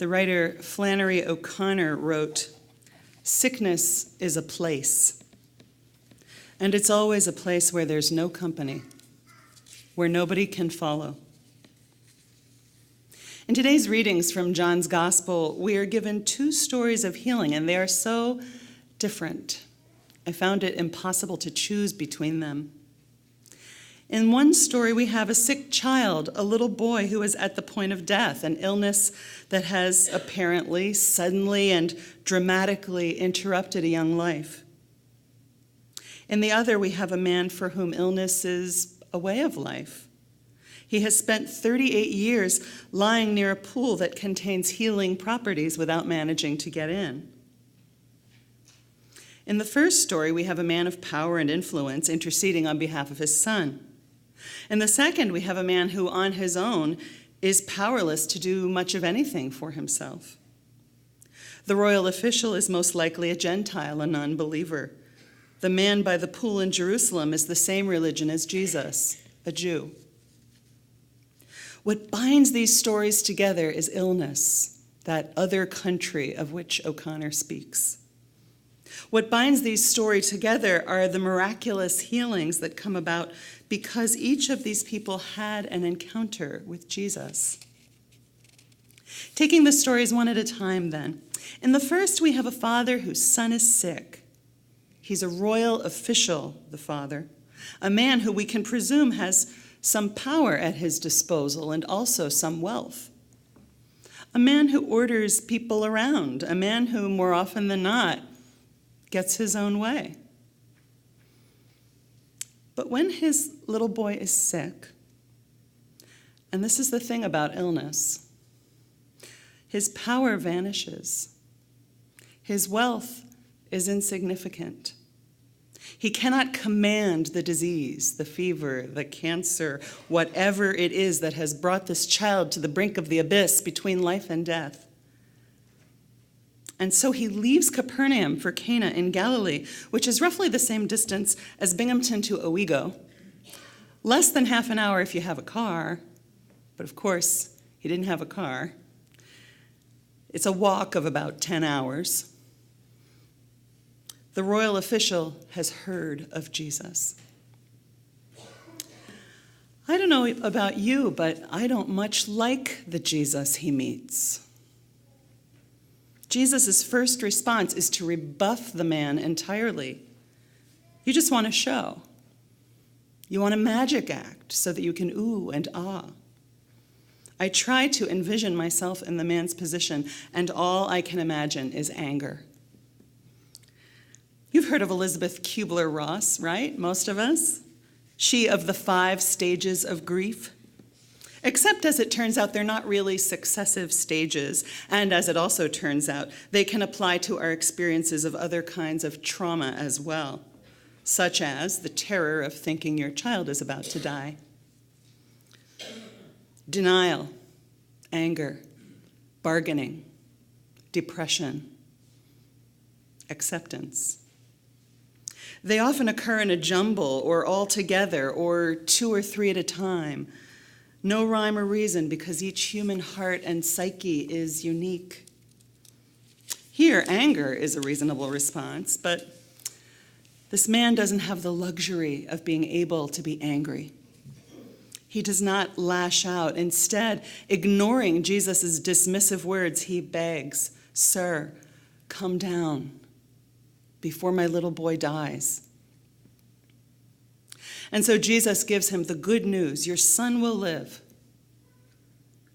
The writer Flannery O'Connor wrote, "Sickness is a place, and it's always a place where there's no company, where nobody can follow." In today's readings from John's Gospel, we are given two stories of healing, and they are so different. I found it impossible to choose between them. In one story, we have a sick child, a little boy who is at the point of death, an illness that has apparently, suddenly, and dramatically interrupted a young life. In the other, we have a man for whom illness is a way of life. He has spent 38 years lying near a pool that contains healing properties without managing to get in. In the first story, we have a man of power and influence interceding on behalf of his son. In the second, we have a man who, on his own, is powerless to do much of anything for himself. The royal official is most likely a Gentile, a non-believer. The man by the pool in Jerusalem is the same religion as Jesus, a Jew. What binds these stories together is illness, that other country of which O'Connor speaks. What binds these stories together are the miraculous healings that come about because each of these people had an encounter with Jesus. Taking the stories one at a time then. In the first, we have a father whose son is sick. He's a royal official, the father, a man who we can presume has some power at his disposal and also some wealth. A man who orders people around, a man who more often than not gets his own way. But when his little boy is sick, and this is the thing about illness, his power vanishes. His wealth is insignificant. He cannot command the disease, the fever, the cancer, whatever it is that has brought this child to the brink of the abyss between life and death. And so he leaves Capernaum for Cana in Galilee, which is roughly the same distance as Binghamton to Owego. Less than half an hour if you have a car, but of course, he didn't have a car. It's a walk of about 10 hours. The royal official has heard of Jesus. I don't know about you, but I don't much like the Jesus he meets. Jesus' first response is to rebuff the man entirely. You just want a show. You want a magic act so that you can ooh and ah. I try to envision myself in the man's position, and all I can imagine is anger. You've heard of Elizabeth Kubler-Ross, right? Most of us. She of the 5 stages of grief. Except, as it turns out, they're not really successive stages. And as it also turns out, they can apply to our experiences of other kinds of trauma as well, such as the terror of thinking your child is about to die. Denial, anger, bargaining, depression, acceptance. They often occur in a jumble or all together or 2 or 3 at a time. No rhyme or reason because each human heart and psyche is unique. Here, anger is a reasonable response, but this man doesn't have the luxury of being able to be angry. He does not lash out. Instead, ignoring Jesus' dismissive words, he begs, "Sir, come down before my little boy dies." And so Jesus gives him the good news, your son will live.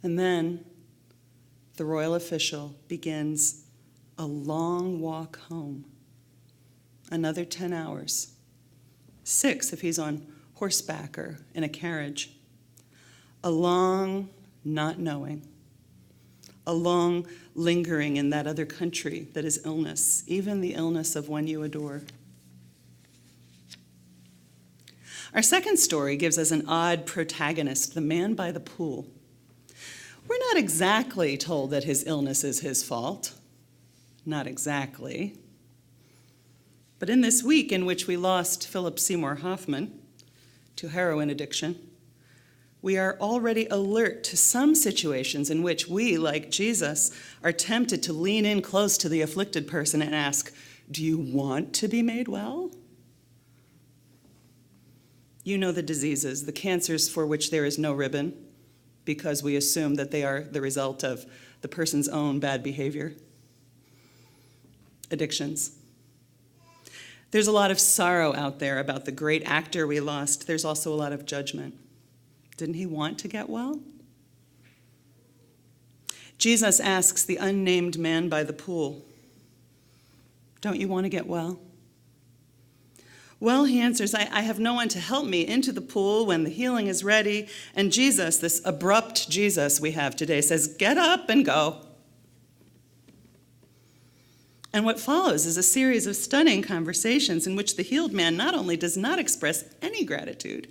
And then the royal official begins a long walk home. Another 10 hours. 6 if he's on horseback or in a carriage. A long not knowing. A long lingering in that other country that is illness, even the illness of one you adore. Our second story gives us an odd protagonist, the man by the pool. We're not exactly told that his illness is his fault. Not exactly. But in this week in which we lost Philip Seymour Hoffman to heroin addiction, We are already alert to some situations in which we, like Jesus, are tempted to lean in close to the afflicted person and ask, "Do you want to be made well?" You know the diseases, the cancers for which there is no ribbon, because we assume that they are the result of the person's own bad behavior. Addictions. There's a lot of sorrow out there about the great actor we lost. There's also a lot of judgment. Didn't he want to get well? Jesus asks the unnamed man by the pool, "Don't you want to get well?" "Well," he answers, I have no one to help me into the pool when the healing is ready." And Jesus, this abrupt Jesus we have today, says, "Get up and go." And what follows is a series of stunning conversations in which the healed man not only does not express any gratitude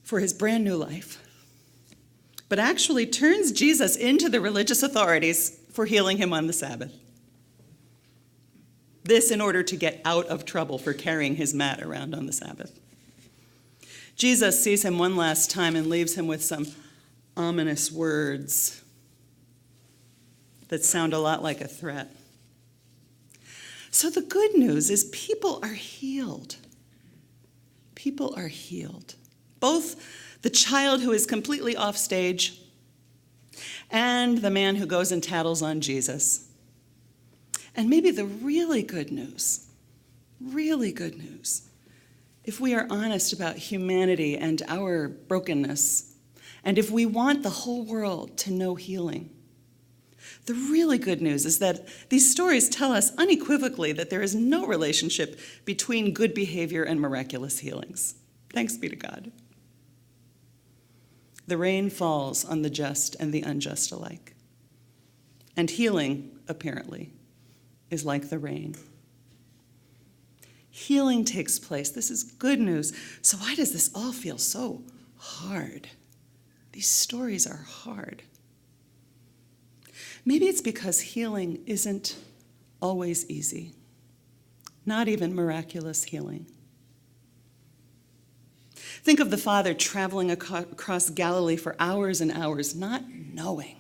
for his brand new life, but actually turns Jesus into the religious authorities for healing him on the Sabbath. This in order to get out of trouble for carrying his mat around on the Sabbath. Jesus sees him one last time and leaves him with some ominous words that sound a lot like a threat. So the good news is people are healed. People are healed. Both the child who is completely off stage and the man who goes and tattles on Jesus. And maybe the really good news, if we are honest about humanity and our brokenness, and if we want the whole world to know healing, the really good news is that these stories tell us unequivocally that there is no relationship between good behavior and miraculous healings. Thanks be to God. The rain falls on the just and the unjust alike. And healing, apparently, is like the rain. Healing takes place. This is good news. So why does this all feel so hard? These stories are hard. Maybe it's because healing isn't always easy, not even miraculous healing. Think of the father traveling across Galilee for hours and hours, not knowing.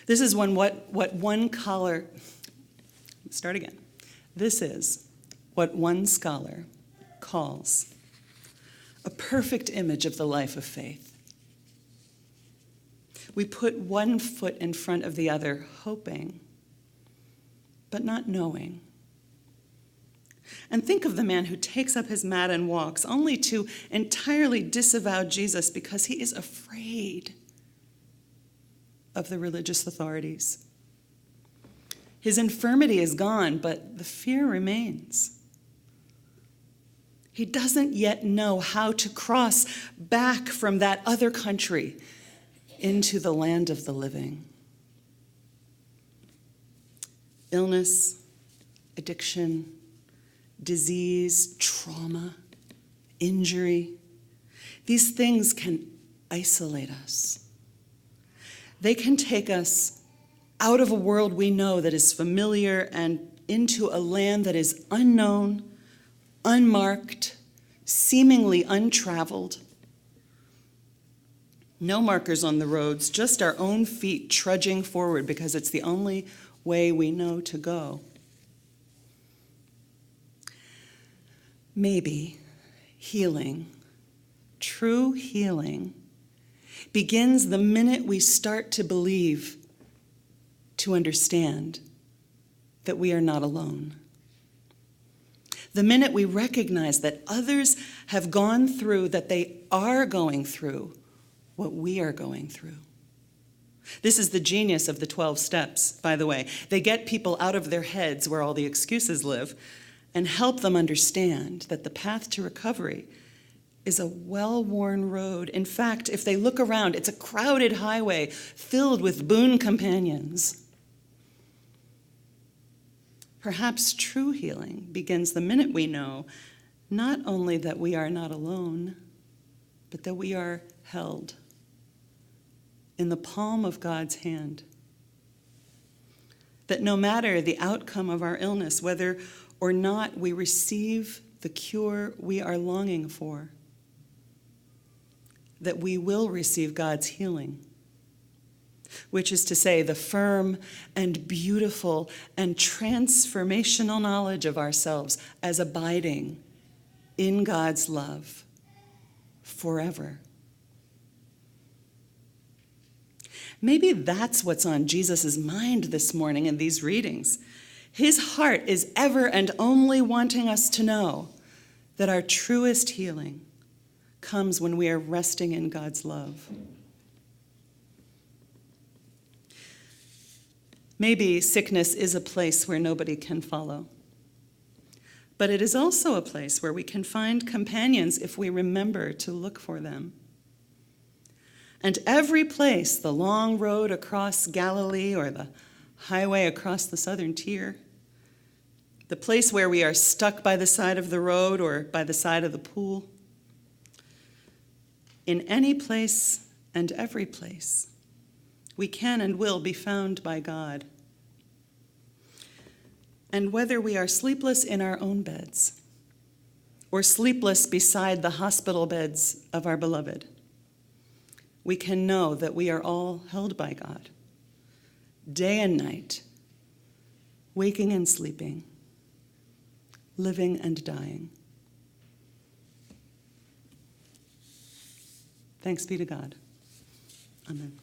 This is what one scholar, start again. This is what one scholar calls a perfect image of the life of faith. We put one foot in front of the other, hoping, but not knowing. And think of the man who takes up his mat and walks, only to entirely disavow Jesus because he is afraid of the religious authorities. His infirmity is gone, but the fear remains. He doesn't yet know how to cross back from that other country into the land of the living. Illness, addiction, disease, trauma, injury, these things can isolate us. They can take us out of a world we know that is familiar and into a land that is unknown, unmarked, seemingly untraveled. No markers on the roads, just our own feet trudging forward because it's the only way we know to go. Maybe healing, true healing, begins the minute we start to believe, to understand that we are not alone. The minute we recognize that others have gone through, that they are going through what we are going through. This is the genius of the 12 steps, by the way. They get people out of their heads where all the excuses live and help them understand that the path to recovery is a well-worn road. In fact, if they look around, it's a crowded highway filled with boon companions. Perhaps true healing begins the minute we know not only that we are not alone, but that we are held in the palm of God's hand. That no matter the outcome of our illness, whether or not we receive the cure we are longing for, that we will receive God's healing, which is to say, the firm and beautiful and transformational knowledge of ourselves as abiding in God's love forever. Maybe that's what's on Jesus' mind this morning in these readings. His heart is ever and only wanting us to know that our truest healing comes when we are resting in God's love. Maybe sickness is a place where nobody can follow, but it is also a place where we can find companions if we remember to look for them. And every place, the long road across Galilee or the highway across the southern tier, the place where we are stuck by the side of the road or by the side of the pool, in any place and every place, we can and will be found by God. And whether we are sleepless in our own beds or sleepless beside the hospital beds of our beloved, we can know that we are all held by God, day and night, waking and sleeping, living and dying. Thanks be to God. Amen.